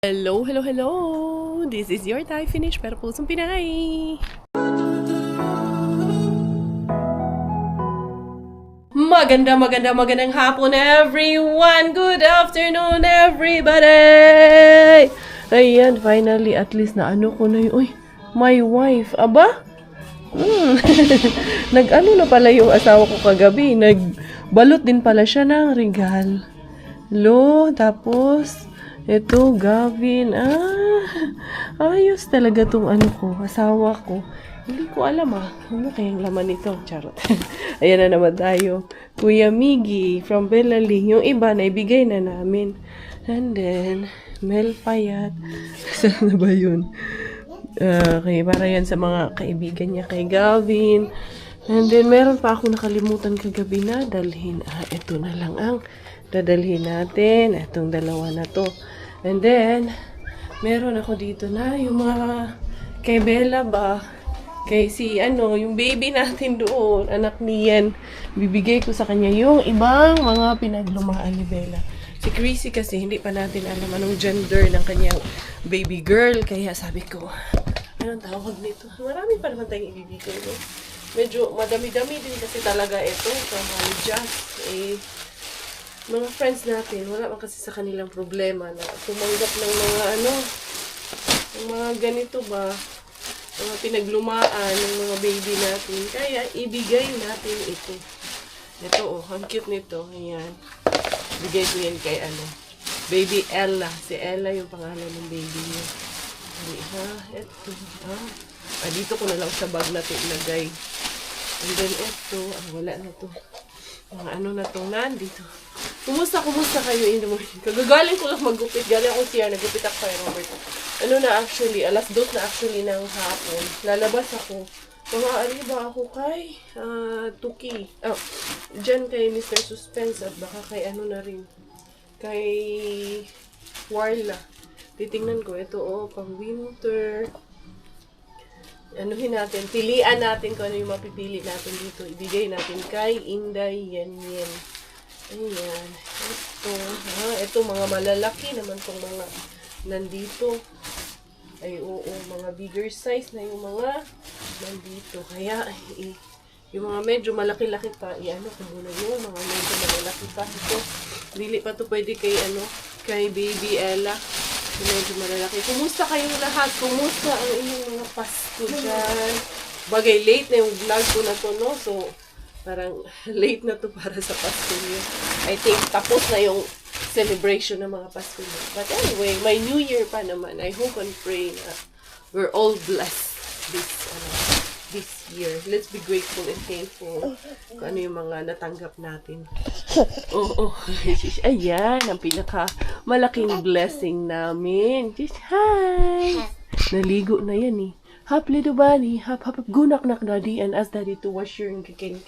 Hello, hello, hello! This is your Thai Finish pero pusong Pinay! Magandang hapon everyone! Good afternoon everybody! Ayan, finally at least na ano ko na yun. Uy, my wife, aba? Nag-ano na pala yung asawa ko kagabi. Nagbalot din pala siya ng regal. Tapos ito, Gavin. Ayos talaga tong ano ko, asawa ko. Hindi ko alam ano kayang laman nito. Charot. Ayan na naman tayo. Kuya Miggy from Belaling. Yung iba na ibigay na namin. And then, Mel Payat. Saan na ba yun? Okay, para yan sa mga kaibigan niya kay Gavin. And then, meron pa ako nakalimutan kagabi na dalhin. Ito na lang ang dadalhin natin. Itong dalawa na to. And then, meron ako dito na yung mga kay Bella ba? Kay yung baby natin doon, anak ni Yen. Bibigay ko sa kanya yung ibang mga pinaglumaan ni Bella. Si Chrissy kasi hindi pa natin alam anong gender ng kanyang baby girl. Kaya sabi ko, anong tawag nito? Marami pa naman tayong ibibigay. No? Medyo madami-dami din kasi talaga ito. Kaya just mga friends natin, wala man kasi sa kanilang problema na tumanggap ng mga ng mga ganito ba, mga pinaglumaan ng mga baby natin. Kaya ibigay natin ito. Ito ang cute nito. Ayan. Bigay ko yan kay Baby Ella. Si Ella yung pangalan ng baby niya. Ito. Dito ko na lang sa bag natin ilagay. And then ito, wala na to. Mga na to, nandito. Kumusta kayo in the morning? Kagagaling ko lang maggupit. Galing ako siya, nagupit ako kay Robert. Actually, alas 2 na actually ng hapon. Lalabas ako. Mga ariba ako kay Tuki. Diyan kay Mr. Suspense at baka kay na rin. Kay Warla. Titingnan ko ito, pang winter. Anuhin natin, pilian natin kung ano yung mapipili natin dito. Ibigay natin kay Inday Yen. Ayan. Ito mga malalaki naman tong mga nandito. Mga bigger size na yung mga nandito. Kaya, yung mga medyo malaki-laki pa, ko muna yun, mga medyo malaki pa. Ito, dili pa to pwede kay kay Baby Ella. Medyo malalaki. Kumusta kayong lahat? Kumusta ang inyong mga Pasko dyan? Bagay, late na yung vlog ko na to, no? So, parang late na to para sa Pasko niyo. I think tapos na yung celebration ng mga Pasko niyo. But anyway, my New Year pa naman. I hope and pray na we're all blessed this year. Let's be grateful and thankful kung ano yung mga natanggap natin. Ayan, ang pinaka malaking blessing namin. Hi! Naligo na yan eh. Hap little bunny, hap gunak nak daddy and ask daddy to wash your king.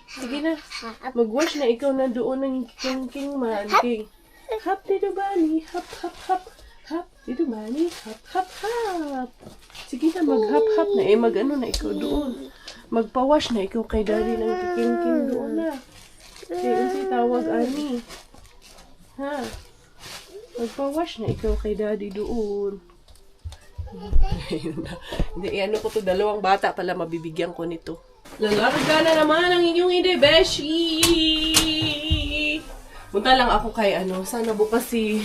Sige na, mag-wash na ikaw na doon ng king man. King. Hap little bunny, hap little bunny, hap. Sige na, mag-hap na na ikaw doon. Magpa-wash na ikaw kay daddy ng king doon na. Kasi tawag ani. Magpa-wash na ikaw kay daddy doon. Hindi, ko to, dalawang bata pala mabibigyan ko nito. Lalarga na naman ang inyong idebeshi! Punta lang ako kay sana bukas si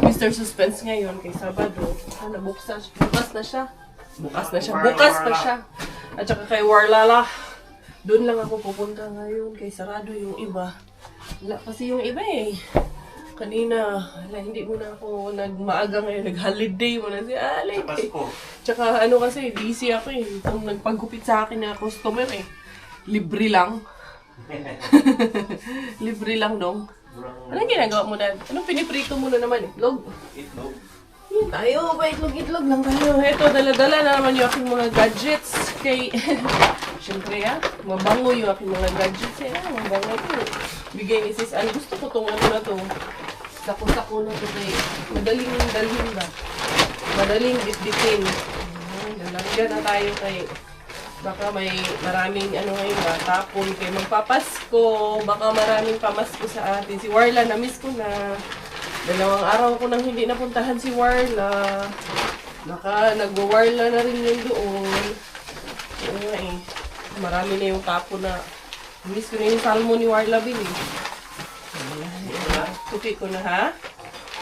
Mr. Suspense ngayon kay Sabado. Sana bukas na siya. Bukas pa siya. At saka kay Warlala. Doon lang ako pupunta ngayon kay sarado yung iba. Wala kasi yung iba Kanina, hindi mo na ako nagmaaga ngayon, nag-holiday mo na siya. Late Tsaka kasi, busy ako Itong nagpagupit sa akin na customer libre lang. Libre lang dong. Anong ginagawa mo dan? Anong piniprito mo na naman Itlog? Itlog. Yan tayo, itlog lang tayo. Ito, dala-dala na naman yung aking mga gadgets. Siyempre mabango yung aking mga gadgets mabango ito. Bigay ni Sis Ann. Gusto ko itong na to. Sako-sako na ito madaling dalhin ba? Madaling bitbitin. Lalagyan na tayo kay baka may maraming ngayon tapon kay magpapasko. Baka maraming pamasko sa atin. Si Warla, na-miss ko na. Dalawang araw ko nang hindi napuntahan si Warla. Nagwa-Warla na rin yun doon. Oo nga eh. Marami na yung tapo na. Miss ko na yung salmon ni Warla Bin eh. Tuki ko na ha?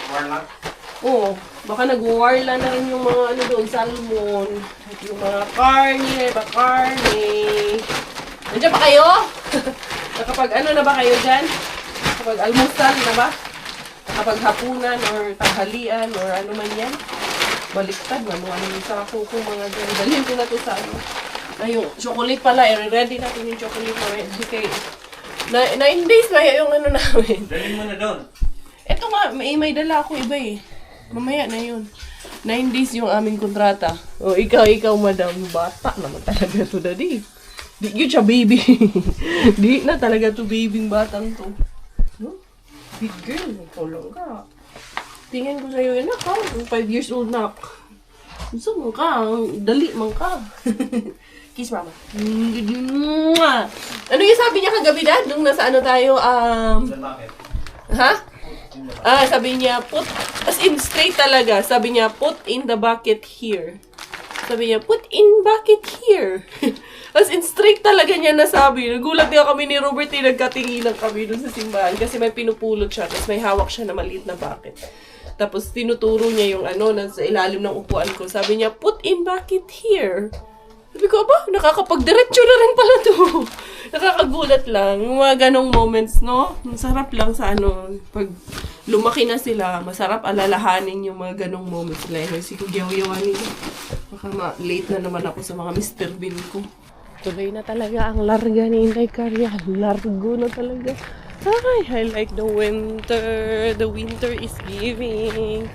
Warla? Oo. Baka nag-warla na rin yung mga ano doon, salmon. At yung mga karne. Nandiyan ba kayo? Nakapag ano na ba kayo dyan? Nakapag almusal na ba? Nakapag hapunan or tanghalian or ano man yan? Baliktad na mga ano sa ako kung mga dyan. Dalhin ko na to sa ano. Ay, yung chocolate pala. I-ready natin yung chocolate na okay. 9 days ba yung ano namin? Dalhin mo na doon. Ito nga, may dala ako iba eh. Mamaya na yun. 9 days yung aming kontrata. O, ikaw, madam. Bata naman talaga to, daddy. Di yun siya, baby. Di na talaga to, babing batang to. No? Big girl, nagtulong ka. Tingin ko sa'yo, anak ha? 5 years old na. Gusto mo ka? Dali man ka. Kiss mama. Ano yung sabi niya kagabi, dad? Nung nasa ano tayo, ha? Sabi niya, as in straight talaga. Sabi niya, put in the bucket here. Sabi niya, put in bucket here. As in straight talaga niya nasabi. Nagulat nga kami ni Robert, nagkatinginan kami dun sa simbahan. Kasi may pinupulot siya, tapos may hawak siya na maliit na bucket. Tapos tinuturo niya yung ano, nasa ilalim ng upuan ko. Sabi niya, put in bucket here. Sabi ko, aba, nakakapagdiretso na rin pala to. Nakakagulat lang. Yung mga ganong moments, no? Masarap lang sa ano, pag lumaki na sila, masarap alalahanin yung mga ganong moments. Like, sigugyaw-yawanin ko. Baka late na naman ako sa mga Mr. Bean ko. Tuloy na talaga ang larga ni Inday Karya. Largo na talaga. Ay, I like the winter. The winter is giving.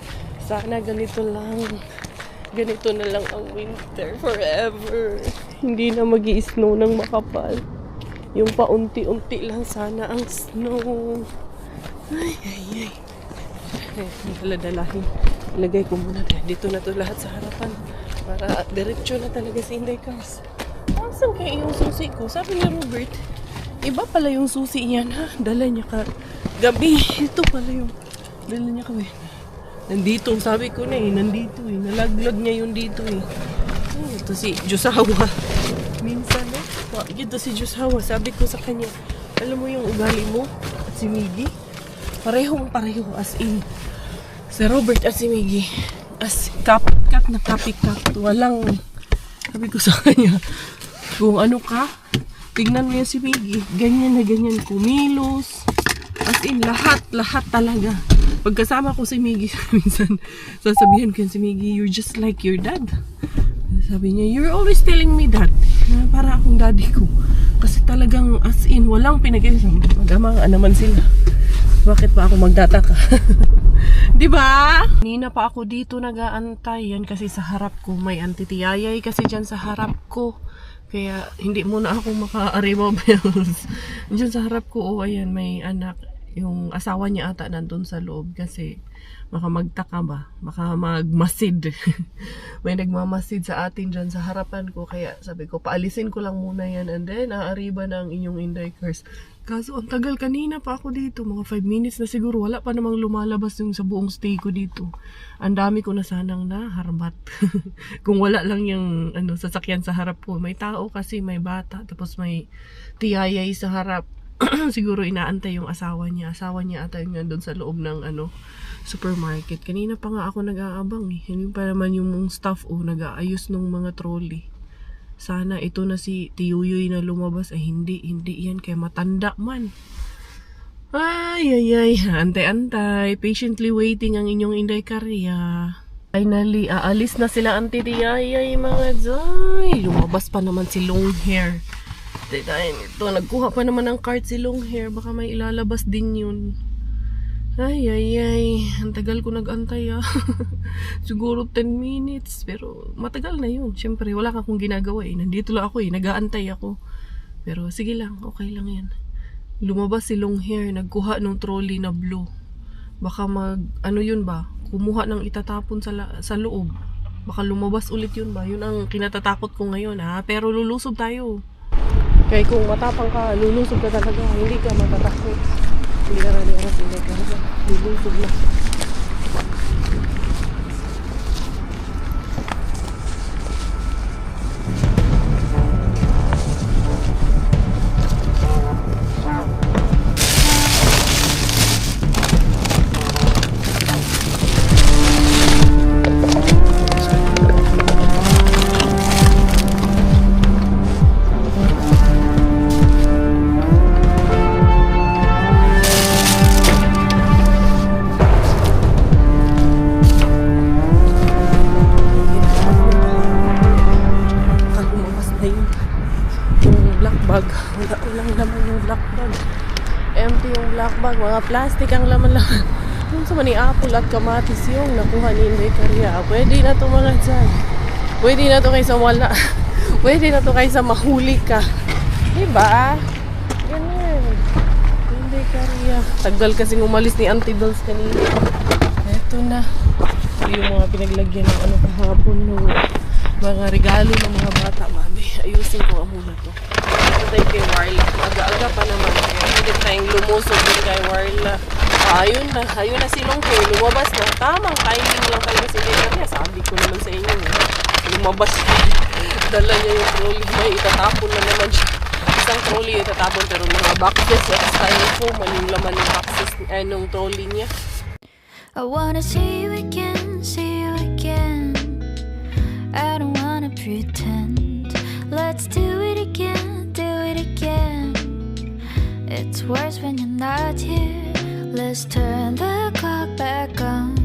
Sana ganito lang. Ganito na lang ang winter forever. Hindi na mag-i-snow ng makapal. Yung paunti-unti lang sana ang snow. Ay. Dala-dalahin. Ilagay ko muna dito na to lahat sa harapan. Para diretso na talaga si Inday Cars. Asan kaya yung susi ko? Sabi ni Robert, iba pala yung susi niyan ha. Dala niya ka. Gabi, ito pala yung dala niya ka. Nandito, sabi ko na eh, nandito eh. Nalaglag niya yung dito eh. Ito si Josawa. Minsan eh, ito si Josawa. Sabi ko sa kanya, alam mo yung ugali mo at si Miggy? Parehong-pareho as in. Si Robert at si Miggy. As copycat na copycat. Walang, sabi ko sa kanya, kung ano ka, tignan mo yan si Miggy. Ganyan na ganyan, kumilos. As in, lahat talaga. Pagkasama ko si Miggy, minsan sasabihan ko yan si Miggy, you're just like your dad. Sabi niya, you're always telling me that. Na para akong daddy ko. Kasi talagang as in, walang pinag-isang. Mag-ama naman sila. Bakit pa ako magtataka? Diba? Nina pa ako dito nag-aantay. Yan kasi sa harap ko. May antitiyayay kasi dyan sa harap ko. Kaya hindi muna ako maka-arriba bells. Dyan sa harap ko, oh ayan, may anak. Yung asawa niya ata nandun sa loob kasi baka magtaka ba, baka magmasid. May nagmamasid sa atin dyan sa harapan ko, kaya sabi ko paalisin ko lang muna yan and then aariba na ang inyong Inday Cars. Kaso ang tagal, kanina pa ako dito, mga 5 minutes na siguro, wala pa namang lumalabas yung sa buong stay ko dito. Ang dami ko na sanang naharbat. Kung wala lang yung sasakyan sa harap ko, may tao kasi, may bata, tapos may tiyayay sa harap. Siguro inaantay yung asawa niya ata yung nandun sa loob ng supermarket. Kanina pa nga ako nag-aabang eh. Hindi pa naman yung staff nag-aayos ng mga trolley. Sana ito na si Tiyuyoy na lumabas. Ay hindi yan, kaya matanda man. Ay, antay-antay, patiently waiting ang inyong Inday Karya. Finally, aalis na sila Auntie Tiyayay mga Zay. Lumabas pa naman si long hair. Ito, nagkuha pa naman ng cart si long hair. Baka may ilalabas din yun. Ay. Ang tagal ko nag-antay Siguro 10 minutes. Pero matagal na yun. Siyempre, wala akong ginagawa eh. Nandito lang ako eh. Nag-aantay ako. Pero sige lang. Okay lang yan. Lumabas si long hair. Nagkuha ng trolley na blue. Baka yun ba? Kumuha ng itatapon sa loob. Baka lumabas ulit yun ba? Yun ang kinatatakot ko ngayon Pero lulusob tayo. Kaya kung matapang ka, lulusob ka talaga. Hindi ka matatakot. Hindi ka naliaras, hindi ka lulusob na. bag, mga plastic ang laman-laman. Yung sa mani apple at kamatis yung nakuha ni Inday Karya. Pwede na to mga dyan. Pwede na to kaysa wala. Pwede na to kaysa mahuli ka. Diba? Ganun. Inday Karya. Tagal kasing umalis ni Auntie Bells kanina. Eto na. Ito yung mga pinaglagyan ng ano kahapon no. Mga regalo ng mga bata. Mami, ayusin ko muna to. Ito tayo kay Warla. Aga-aga pa naman. Hindi tayong lumusog din kay Warla. Ayun na silong ko. Lumabas na. Tamang timing lang talaga si Inday Karya. Sabi ko naman sa inyo. Lumabas na. Dala niya yung trolley. May itatapon na naman siya. Isang trolley itatapon pero mga boxes at styrofoam. Yung laman ng boxes nung trolley niya. I wanna see you again, see you again. I don't wanna pretend. Let's do it again, do it again. It's worse when you're not here. Let's turn the clock back on.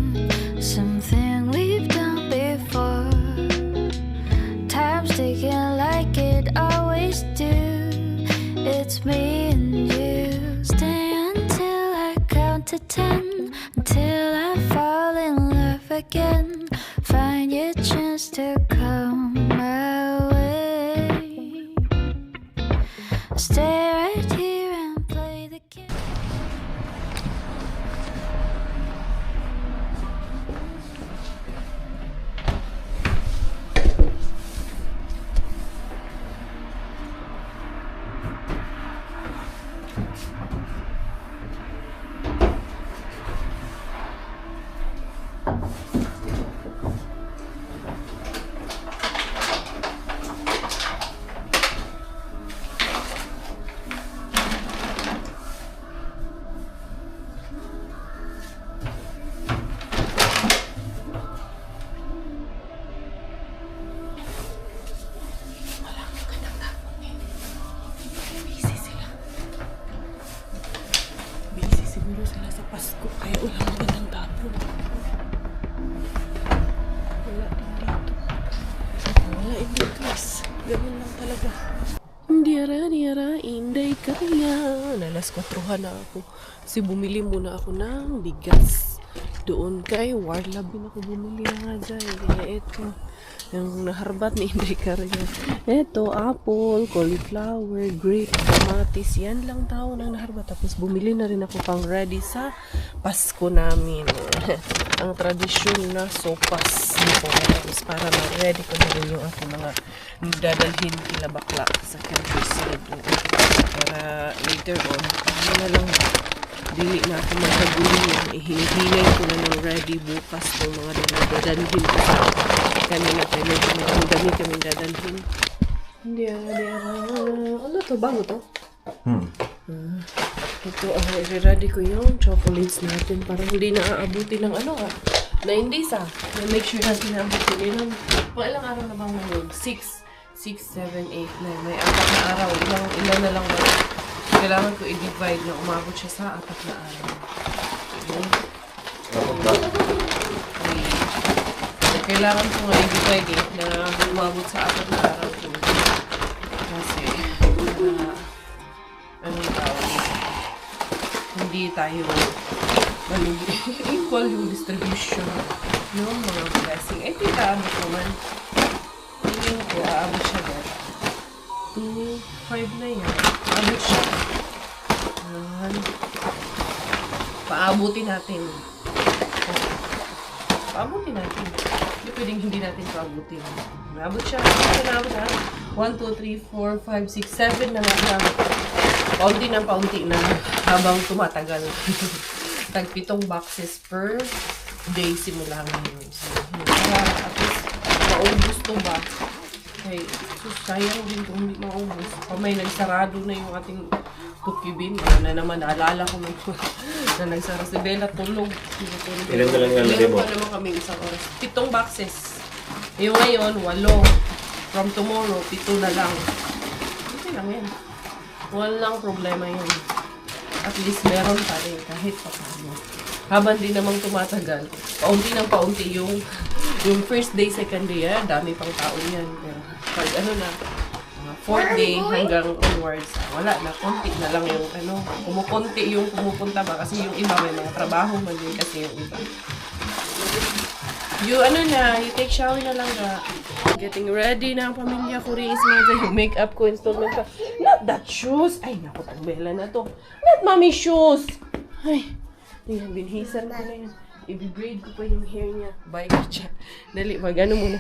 Something we've done before. Time's ticking like it always do. It's me and you. Stay until I count to 10. Until I fall in love again. Find your chance to come my way. Stay right here and play the game. Pasko, kaya wala magandang tapon. Wala din dito. Wala din guys. Ganun lang talaga. Diyara, Inday Karya. Alas 4 na ako. Kasi bumili muna ako ng bigas. Doon kay Warla bin ako bumili na nga dyan. Kaya ito. Yung naharbat ni Inday Karya. Ito, apple, cauliflower, grape, kamatis. Yan lang tao nang naharbat. Tapos bumili na rin ako pang ready sa Pasko namin. Ang tradisyon na sopas. Tapos para ma-ready ko na rin yung aking mga dadalhin kila bakla sa countryside. Para later on, ano na lang dili na ako magkagulian. Hinihinay ko na ng ready bukas ng mga dadalhin ko sa kanina kayo. Ang dami kami dadalhin. Hindi. Ano to? Bago to? Ito, i-ready ko yung chocolates natin para hindi na aabuti ng ano na hindi sa. Make sure natin na aabuti nila. Pang ilang araw na bang ngayon? 6, 7, 8, 9. May 4 na araw. Ilan na lang ba? Kailangan ko i-divide na umabot siya sa 4 na araw. Kailangan ko nga i-divide na umabot sa 4 na araw. Kasi, anong tawag? Hindi tayo equal yung distribution ng mga blessing. Eh, aabot naman. Tingin ko, aabot siya doon. 2, 5 na yan. Aabot siya. Paabutin natin. Paabutin natin. Hindi pwedeng hindi natin paabutin. Naabot siya. Naabot siya. 1, 2, 3, 4, 5, 6, 7 na nga. Paunti ng paunti na habang tumatagal. Tag-7 boxes per day simula ngayon. So, para at least maubos to ba? Okay, so sayang din kung hindi maubos. Pag may nagsarado na yung ating tukibin, na naman naalala ko na nagsara si Bella tulog. Ilan na lang nga lagay mo? Meron pa naman kami isang oras. 7 boxes. Yung ngayon, 8. From tomorrow, 7 na lang. Okay lang yan. Walang problema yun. At least meron pa rin kahit pa paano. Habang di namang tumatagal, paunti ng paunti yung first day, second day, dami pang tao yan. Pero pag ano na, 4th day hanggang onwards. Wala na, konti na lang yung kumukunti yung pumupunta ba kasi yung iba may mga trabaho man din kasi yung iba. You take shower na lang ga. Getting ready na ang pamilya ko rin yung makeup ko, installment pa. Not that shoes! Ay, naku, tambela na to. Not mommy shoes! Ay, yan, binhisan ko na yan. I-braid ko pa yung hair niya. Bye ka siya. Dali,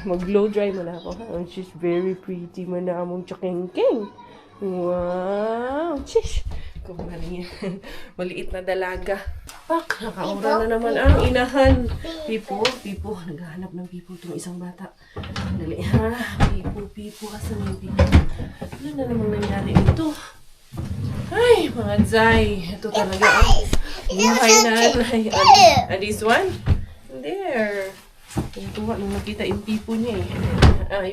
mag-blow dry mo na ako. Oh, she's very pretty man na among chakengkeng. Wow! Shish! Kung nga rin yan. Maliit na dalaga. Pak! Nakaura na naman ang inahan. Pipo. Naghahanap ng pipo itong isang bata. Dali ha. Pipo. Asan yung pipo? Ano na namang nangyari ito? Ay, mga Zay. Ito talaga ang buhay na. And this one? There. Yung tuwa nung nakita yung pipo niya eh.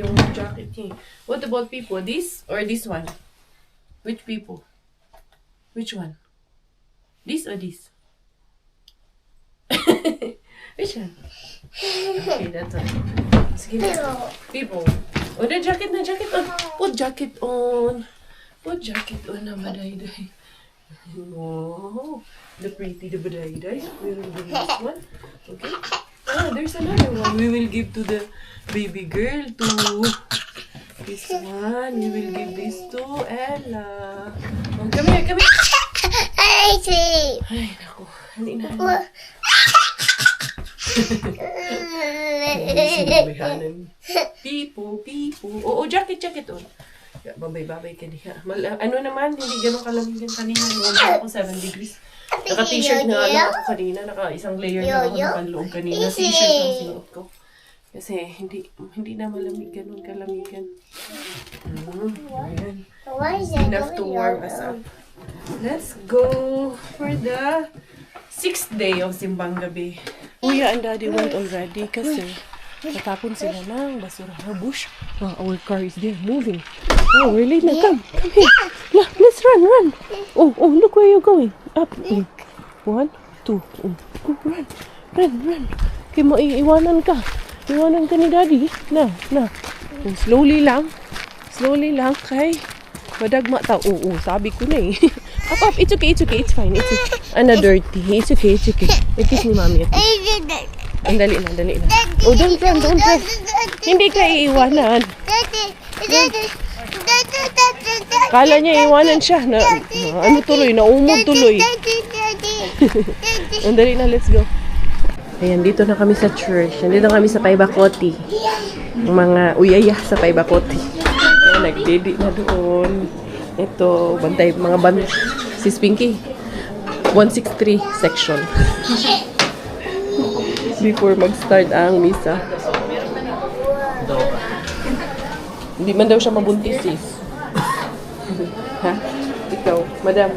Yung jacket niya. What about pipo? This or this one? Which pipo? Which one? This or this? Which one? Okay, that's one. Sige na. Pipo. Oh, the jacket na. Jacket on. Put jacket on. Put jacket on na Badayday. Wow. The pretty, the Badayday. We will give this one. Okay. There's another one. We will give to the baby girl too. This one. We will give this to Ella. Oh, come here. Ay, naku. Halina. Pipo. Oo, jacket on. Babay ka niya. Ano naman, hindi ganun kalamigan kanina. Nung ako 7 degrees. Naka-t-shirt na lang ako kanina. Naka-isang layer na ako nakaloob kanina. T-shirt lang sinuot ko. Kasi hindi na malamig ganun kalamigan. Ayan. Enough to warm us up. Let's go for the 6th day of Simbang Gabi. Kuya and Daddy went already kasi natapon sila ng basura na bush. Our car is there, moving. Oh, we're late na. Come here. Let's run. Oh, look where you're going. Up. 1, 2. Go, run. Kaya mo iwanan ka. Iwanan ka ni Daddy. Na. Slowly lang. Kay madagma ta. Oo, sabi ko na eh. Up. It's okay. It's fine. Ana dirty. It's okay. Kiss ni Mami. Ang dali na. Oh, don't run. Hindi ka iiwanan. Kala niya iiwanan siya. Naumog tuloy. Ang dali na, let's go. Ayan, dito na kami sa church. Dito na kami sa Paibakoti. Mga uyaya sa Paibakoti. Ayan, nagdedi na doon. Ito, mga bantay. Si Spinky. 163 section. Before mag-start ang misa. Hindi man daw siya mabuntis, sis. Ha? Ikaw, madam.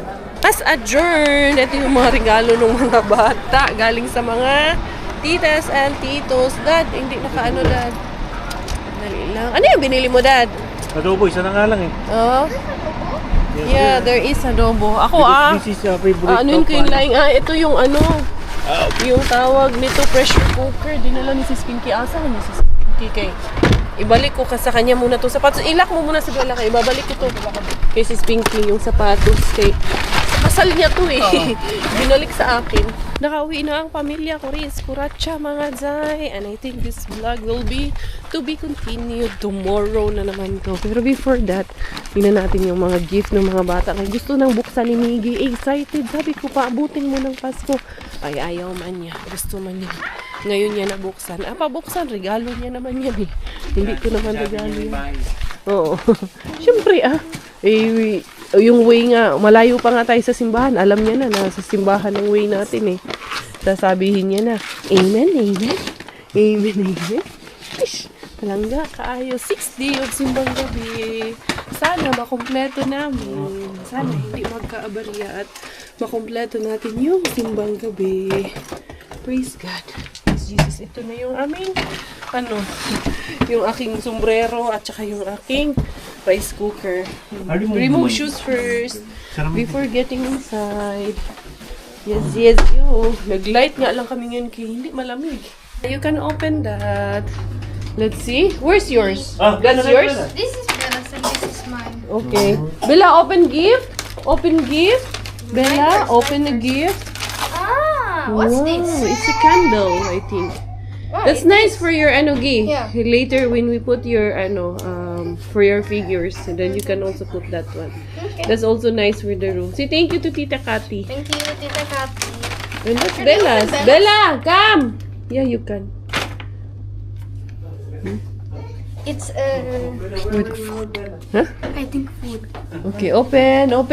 As adjourned, ito yung mga regalo ng mga bata. Galing sa mga titas and titos. Dad, hindi nakaano, Dad. Dali lang. Ano yung binili mo, Dad? Adobo, isa na nga lang eh. Oo. Yeah, there is adobo. Ako This is favorite. Ano yung laing? Ito yung yung tawag nito, pressure cooker. Dinala ni Sis Pinky. Asa ni Sis Pinky kay ibalik ko sa kanya muna to sapatos. Ilak mo muna sa bala kay ibabalik ko to kay Sis Pinky yung sapatos kay kasal niya to eh. Binalik sa akin. Nakauwi na ang pamilya ko rin. Kuratsa mga Zay. And I think this vlog will be to be continued tomorrow na naman to. Pero before that, tingnan natin yung mga gift ng mga bata. Kaya gusto nang buksan ni Miggy. Excited. Sabi ko, paabutin mo ng Pasko. Ay, ayaw man niya. Gusto man niya. Ngayon niya nabuksan. Pabuksan. Regalo niya naman yan eh. Hindi ko naman regalo yan. Oo. Siyempre yung way nga, malayo pa nga tayo sa simbahan. Alam niya na, nasa simbahan ng way natin eh. Sasabihin niya na, Amen. Ish, palangga, kaayos. 6th day of Simbang Gabi. Sana makumpleto namin. Sana hindi magkaabarya at makumpleto natin yung Simbang Gabi. Praise God. Praise Jesus. Ito na yung aming, yung aking sombrero at saka yung aking rice cooker. Remove shoes first before getting inside. Yes. Nag-light nga lang kami ngayon kaya hindi malamig. You can open that. Let's see. Where's yours? That's yours? This is Bella's and this is mine. Okay. Bella, open gift. Open gift. Bella, open the gift. Ah, what's Wow, this? it's a candle, I think. That's nice for your gi. Yeah. Later when we put your for your figures, and then you can also put that one. Okay. That's also nice for the room. Say thank you to Tita Cathy. Thank you, Tita Kathy. And that's Can I Bella's. open Bella, come. Yeah, you can. It's Huh? I think food. Okay, open your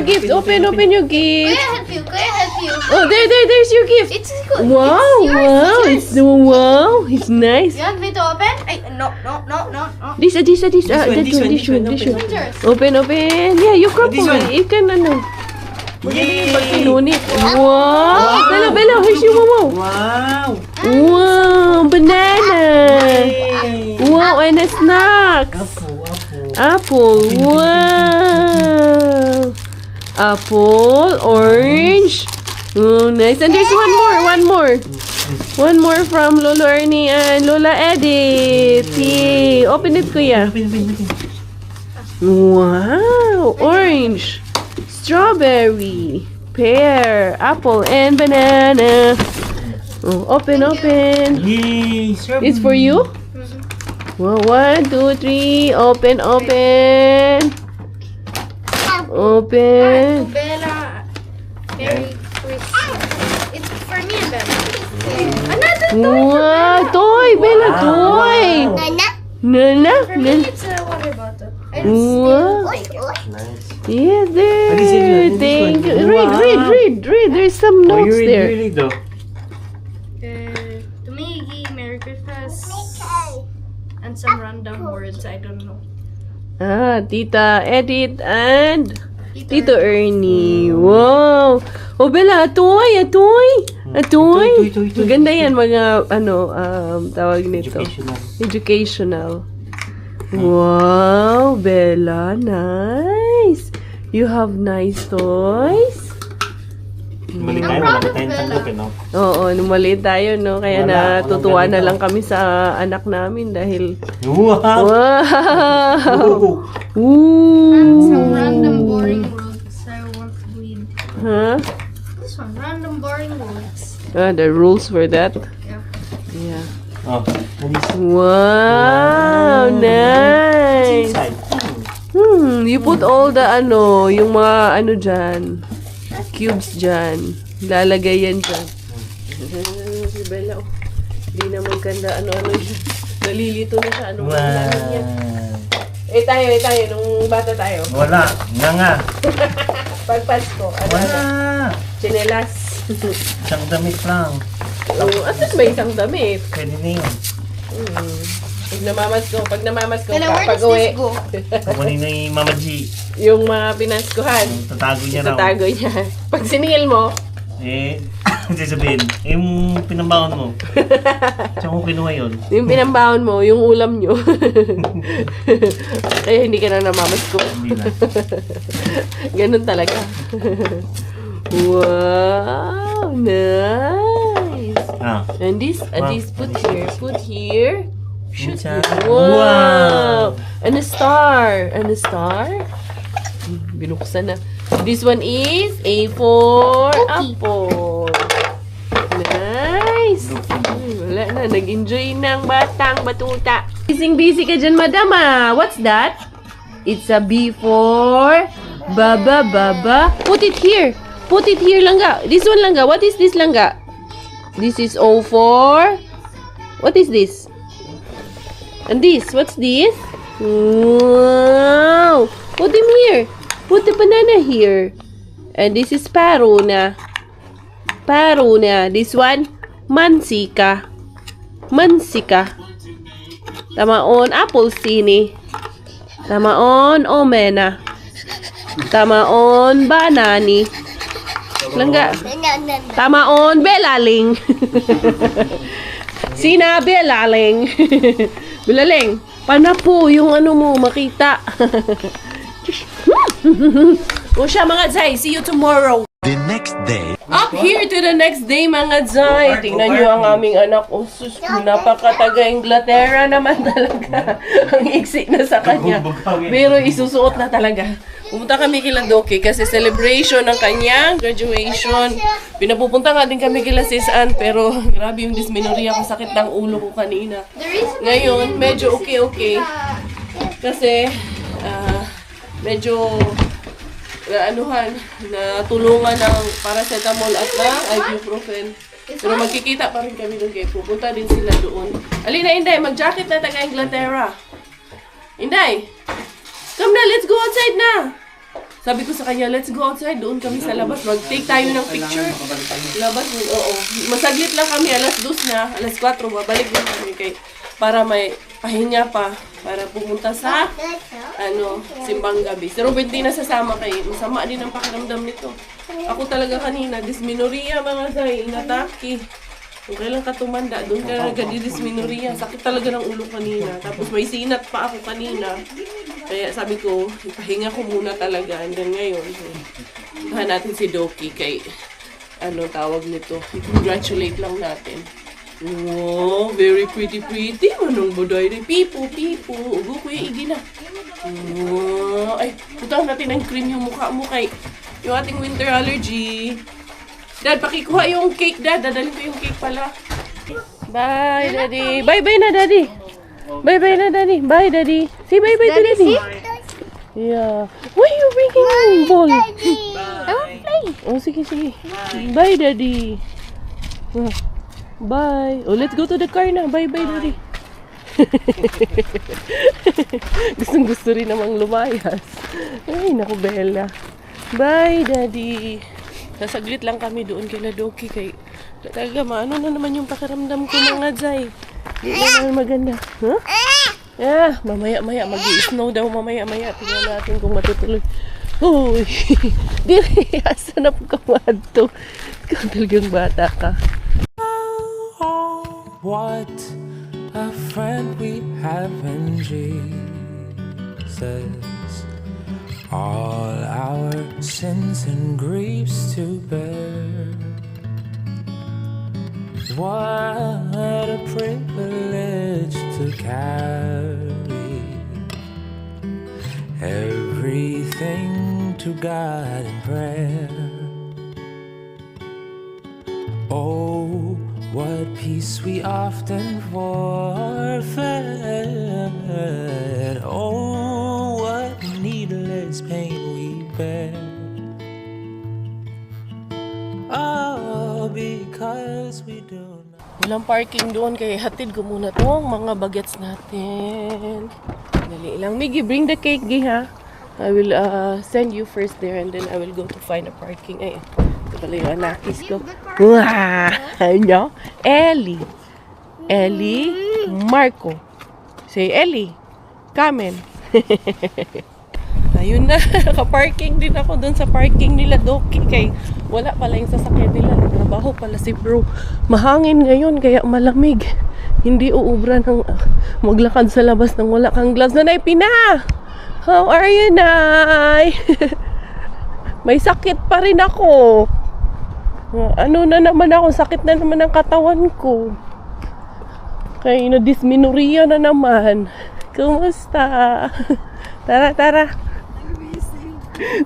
gift. Open your Can I gift. help you? Can I help you? Oh, there's your gift. It's good. Wow, It's yours. wow, It's it's yours. wow, it's nice. You want me to open? No. This one. Yours. Open. Yeah, you crop This one. one. You can Yay! pag sinunit. Wow! Bella, here's your wow. Wow! Wow, banana. Yay! Wow, and a snacks. Apple. Wow. Apple, orange. Oh, nice. And there's one more from Lolo Ernie and Lola Edith. Yay. Open it, kuya. Wow, orange, strawberry, pear, apple, and banana. Oh, open. Yay! It's for you? Wow, 1, 2, 3. Open. To Bella. Merry Christmas. It's for me and Bella. Another toy. Wow, toy, Bella, toy. Nana. For me, it's a water bottle. I Wow. still take it. Nice. Yes, there. What is it? Thank you. Wow. Read. There's some notes there. Really though. Tumigi, Merry Christmas. And some random words, I don't know. Tita Edith and Tito Ernie. Wow. Oh, Bella, a toy. Toy. Maganda yan, mga, tawag nito. Educational. Educational. Wow, Bella, nice. You have nice toys. Mali I'm tayo, proud wala of tayong Bella. tanggapin, no? Oo, nung maliit tayo, no? Kaya Walang natutuwa na ganito. lang kami sa anak namin dahil... Wow! Wow! And some Ooh! random boring rules I won't read. Huh? This one, random boring rules. The rules for that? Yeah. Yeah. Oh, what is Wow! Nice! inside? You put all the yung mga dyan. Cubes dyan. Lalagay yan dyan. Si Bella, hindi naman ganda ano yun. Nalilito na siya. Anong namin yan? Tayo, nung bata tayo. Wala. Nga. Pag Pasko, Wala. Chinelas. Isang damit lang. At least may isang damit. Pwede na yun. Pag namamas ko, Bella, where pag does uwi, this go? Kukunin na yung Mama G. yung mga pinaskuhan, Tatago niya raw. itatago niya. Pag siningil mo, Sasabihin, yung pinambangon mo. Saan ko kinuha yun? yung pinambahon mo, yung ulam nyo. Kaya hindi ka na namamas ko. Hindi na. Ganun talaga. Wow, nice. And this put here. Shoot Inside. here. Wow. And a star. Binuksan na. This one is A for apple. Nice. Wala na. Nag-enjoy ng batang batuta. Busy ka dyan, madam ah. What's that? It's a B for baba. Put it here, langga. This one, langga. What is this, langga? This is O for... What is this? And this, what's this? Wow! Put him here. Put the banana here. And this is paro na. This one, mansika. Tamaon, apple sini. Tamaon, omena. Tamaon, banani. Langga. Tamaon, belaling. Sina belaling. Belaling. Paano po yung mo makita? O siya mga Zay, see you tomorrow. The next day. Up here to the next day, mga Zay. Tingnan nyo ang aming anak. Oh, sus, napakataga Inglaterra naman talaga. Ang iksi na sa kanya. Pero isusuot na talaga. Pumunta kami kila Doki kasi celebration ng kanyang graduation. Pinapupunta nga din kami kila Sis Ann, pero grabe yung dysmenorrhea ko. Sakit ng ulo ko kanina. Ngayon, medyo okay. Kasi, medyo natulungan ng paracetamol at ng ibuprofen. Pero magkikita pa rin kami doon kaya pupunta din sila doon. Alina, Inday, mag-jacket na taga Inglaterra. Inday, come na, let's go outside na. Sabi ko sa kanya, let's go outside. Doon kami sa labas. Mag-take tayo ng picture. Labas, oo. Masaglit lang kami, alas 2 na, alas 4, babalik lang kami para may pahinga pa para pumunta sa simbang gabi. Si Robert di nasasama masama din ang pakiramdam nito. Ako talaga kanina, dysmenorrhea mga Zay, inatake. Kung kailan ka tumanda, doon ka nagdi-dysmenorrhea. Sakit talaga ng ulo kanina. Tapos may sinat pa ako kanina. Kaya sabi ko, ipahinga ko muna talaga. And then ngayon, puntahan natin si Doki kay tawag nito. I-congratulate lang natin. Wow, very pretty. Manong boday rin. Pipo. Ugo ko yung igi na. Wow. Ay, putang natin ng cream yung mukha mo kay yung ating winter allergy. Dad, pakikuha yung cake, Dad. Dadalhin ko yung cake pala. Bye, Daddy. Bye-bye na, Daddy. Bye-bye na, Daddy. Bye, Daddy. Say bye-bye to Daddy. Yeah. Why are you bringing my ball? I won't play. Oh, sige. Bye, Daddy. Bye. Oh, let's go to the car na. Bye, Daddy. Gustong-gusto rin namang lumayas. Ay, naku, Bella. Bye, Daddy. Nasaglit lang kami doon kila Doki kay talaga maano na naman yung pakiramdam ko mga Zay. Di naman maganda. Huh? Yeah, mamaya-maya. Mag-i-snow daw mamaya-maya. Tingnan natin kung matutuloy. Uy, dili, asan na po kamadto? Ikaw talagang bata ka. What a friend we have in Jesus. All our sins and griefs to bear. What a privilege to carry everything to God in prayer. Oh, what peace we often forfeit. Oh, what needless pain we bear. Oh, because we do not. Walang parking doon kaya hatid ko muna tong mga bagets natin. Dali lang. Miggy, bring the cake, ha? I will send you first there and then I will go to find a parking. Ay, ito pala yung anakis ko. Wow! Ano? Ellie, Marco. Say, Ellie, Kamen. Ayun na, naka-parking din ako doon sa parking nila Doki kay wala pala yung sasakyan nila. Nagtrabaho pala si bro. Mahangin ngayon kaya malamig. Hindi uubra ng maglakad sa labas nang wala kang gloves. Nanay Pina! How are you, Nay? May sakit pa rin ako. Ano na naman ako, sakit na naman ang katawan ko. Kaya na-dysmenorrhea na naman. Kumusta? Tara.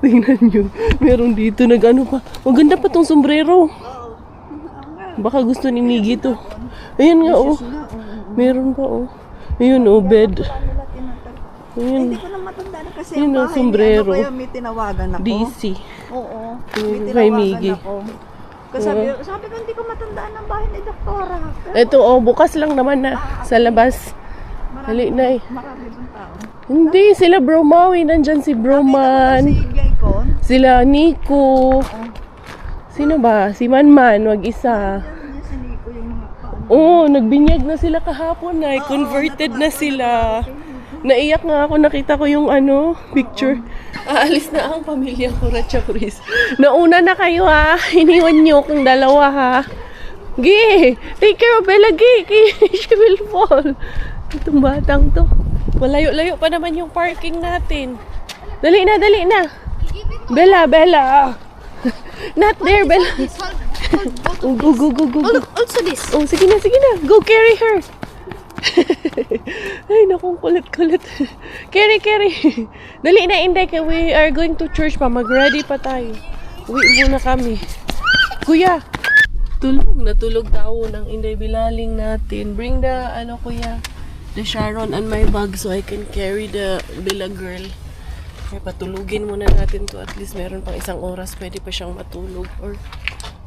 Tingnan nyo, meron dito nag-ano pa. Maganda pa tong sombrero. Baka gusto ni Miggy to. Ayun nga, oh. Meron pa, oh. Ayun, oh, bed. Ayun. Hindi ko na matanda na kasi Yun, ang bahay sombrero. niya, may tinawagan ako. DC. Oo. Kay May tinawagan Miggy. ako. Kasi sabi ko, hindi ko matandaan ang bahay ni Doktora. Pero Ito, oh, bukas lang naman na sa labas. Hali na eh. marami bang tao. Hindi, sila Bro Maui. Nandyan si Bro Man. Si Gaycon. Sila Nico. Sino ba? Si Manman, wag isa. Yan si Nico yung mga paano. Oo, nagbinyag na sila kahapon na. Converted na sila. Naiyak nga ako, nakita ko yung picture. Aalis na ang pamilya ko, Ratcha Chris. Nauna na kayo ha. Iniwan nyo kung dalawa ha. Gi! Take care of Bella, Gi! She will fall. Itong batang to. Malayo-layo pa naman yung parking natin. Dali na. Bella. Not there, Bella. Oh, go, go, go, go, go. Also this. Oh, sige na, sige na. Go carry her. Ay, naku, kulit-kulit. Carry, carry. Dali na, Inday. We are going to church pa. Mag-ready pa tayo. Uwi muna kami. Kuya, natulog daw ng Inday Bilaling natin. Bring the, kuya, the Sharon and my bag so I can carry the Bila girl. Kaya patulugin muna natin to. At least meron pang 1 oras. Pwede pa siyang matulog. Or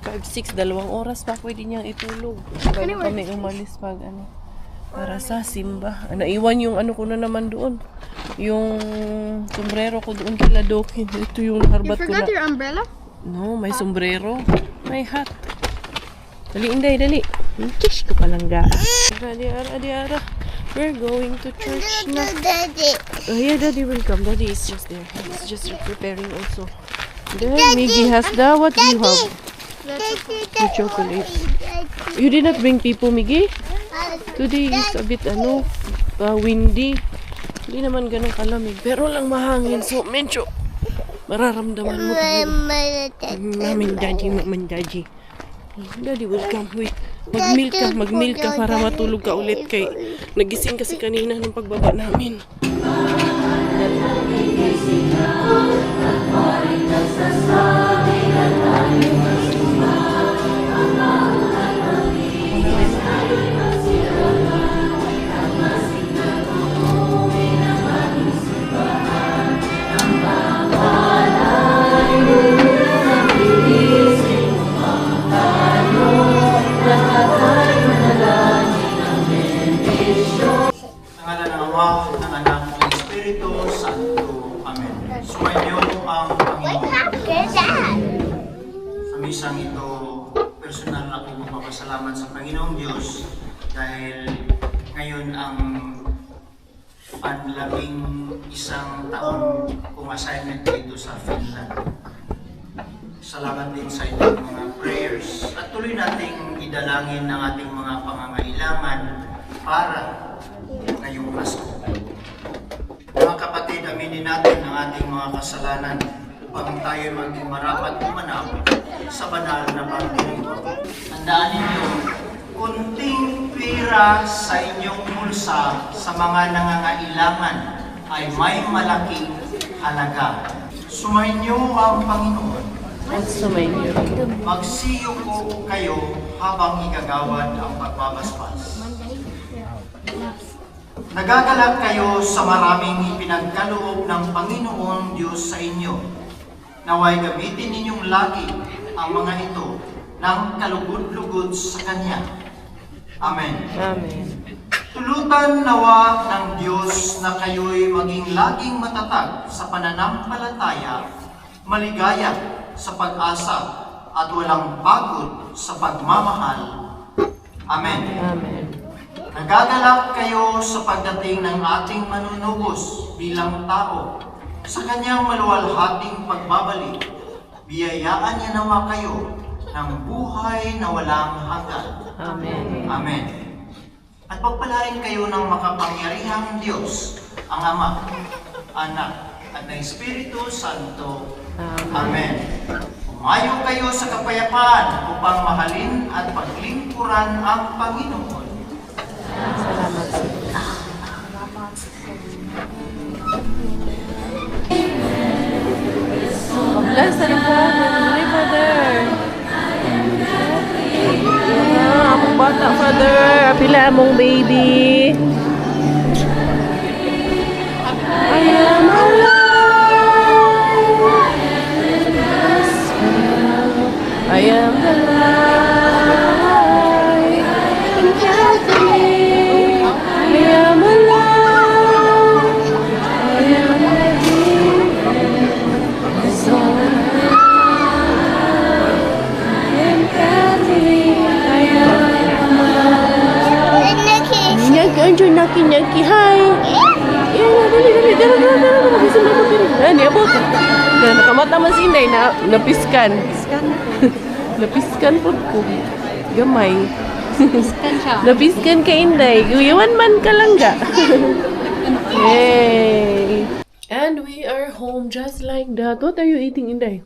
5, 6, 2 oras pa pwede niyang itulog. Bago kami umalis pag para sa simba. Naiwan yung ko na naman doon. Yung sombrero ko doon kila Dokin. Ito yung harbat ko na. Your umbrella? No, may sombrero. May hat. Dali, Inday, dali. Kish ko palang ga. Ara. We're going to church na. Oh yeah, Daddy will come. Daddy is just there. He's just preparing also. There, Miggy has the, what do you have? The chocolate. You did not bring people, Miggy? Today is a bit, windy. Hindi naman ganun kalamig. Pero lang mahangin. So, medyo mararamdaman mo talaga. Mamin daddy. Daddy will come. Wait. Mag-milk ka para matulog ka ulit kay nagising kasi kanina ng pagbaba namin. Ngalan ng Ama, ng Anak, ng Espiritu Santo. Amen. Sumainyo ang Panginoon. Sa misang ito, personal na akong magpapasalamat sa Panginoong Diyos dahil ngayon ang panlabing-1 taon kong assignment dito sa Finland. Salamat din sa inyong mga prayers at tuloy nating idalangin ng ating mga pangangailangan para ngayong Pasko. Mga kapatid, aminin natin ang ating mga kasalanan upang tayo maging marapat umanap sa banal na pagdiriwang. Tandaan ninyo, kunting pera sa inyong bulsa sa mga nangangailangan ay may malaking halaga. Sumainyo ang Panginoon. At sumainyo. Magsiyo ko kayo habang igagawad ang pagbabasbas. Nagagalak kayo sa maraming ipinagkaloob ng Panginoong Diyos sa inyo. Naway gamitin ninyong lagi ang mga ito ng kalugod-lugod sa Kanya. Amen. Amen. Tulutan nawa ng Diyos na kayo'y maging laging matatag sa pananampalataya, maligaya sa pag-asa, at walang pagod sa pagmamahal. Amen. Amen. Nagagalak kayo sa pagdating ng ating manunubos bilang tao sa kanyang maluwalhating pagbabalik. Biyayaan niya nawa kayo ng buhay na walang hanggan. Amen. Amen. At pagpalain kayo ng makapangyarihang Diyos, ang Ama, Anak, at ng Espiritu Santo. Amen. Umayo kayo sa kapayapaan upang mahalin at paglingkuran ang Panginoon. Salamat sa Bless the Father, Father. Among bata, Father. Pila among baby. I am alive. I am the light. In Calvary. I am alive. I am Naki, hi! Yeah, dali. Bisa na ito din. Ano, abot. Nakamata man si Inday, napiskan. Napiskan po ko. Gamay. Napiskan siya. Napiskan ka, Inday. Guyawan man ka lang ga. Yay! And we are home just like that. What are you eating, Inday?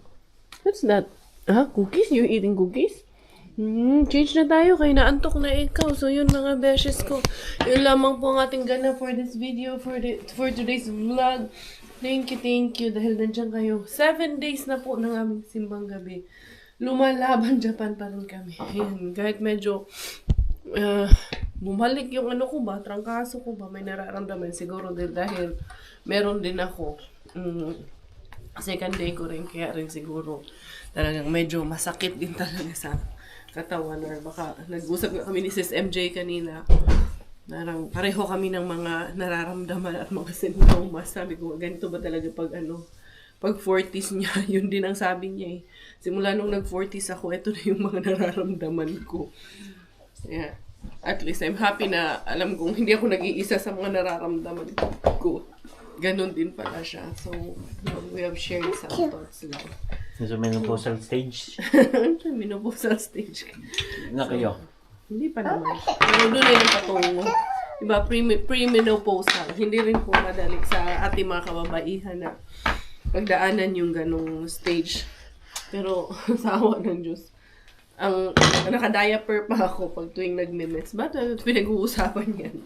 What's that? Cookies? You eating cookies? Change na tayo kay naantok na ikaw. So yun mga beshes ko. Yun lamang po ang ating gana for this video, for today's vlog. Thank you. Dahil nandiyan kayo. 7 days na po ng aming simbang gabi. Lumalaban Japan pa rin kami. Ayan, kahit medyo bumalik yung ano ko ba, trangkaso ko ba, may nararamdaman siguro dahil meron din ako. Second day ko rin, kaya rin siguro talagang medyo masakit din talaga sa katawan, or baka nag-usap kami ni Sis MJ kanina, parang pareho kami ng mga nararamdaman at mga sintomas. Sabi ko, ganito ba talaga pag 40s niya, yun din ang sabi niya eh. Simula nung nag-40s ako, ito na yung mga nararamdaman ko. Yeah. At least I'm happy na alam kong hindi ako nag-iisa sa mga nararamdaman ko. Ganon din pala siya. So, we have shared some thoughts lang. Sa menopausal stage. Menopausal stage. Na kayo? Hindi pa naman. Pero doon na yung patungo. Diba, pre-menopausal. Hindi rin po madali sa ating mga kababaihan na pagdaanan yung ganong stage. Pero sa awa ng Diyos, ang naka-diaper pa ako pag tuwing nagme-mess. Ba't pinag-uusapan yan?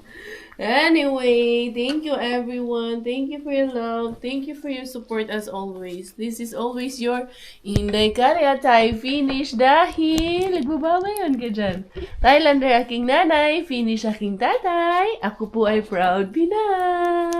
Anyway, thank you everyone. Thank you for your love. Thank you for your support as always. This is always your Inday Karya Thai finish dahil nagbababayan ka dyan. Thailander aking nanay, finish aking tatay. Ako po ay proud Pinay.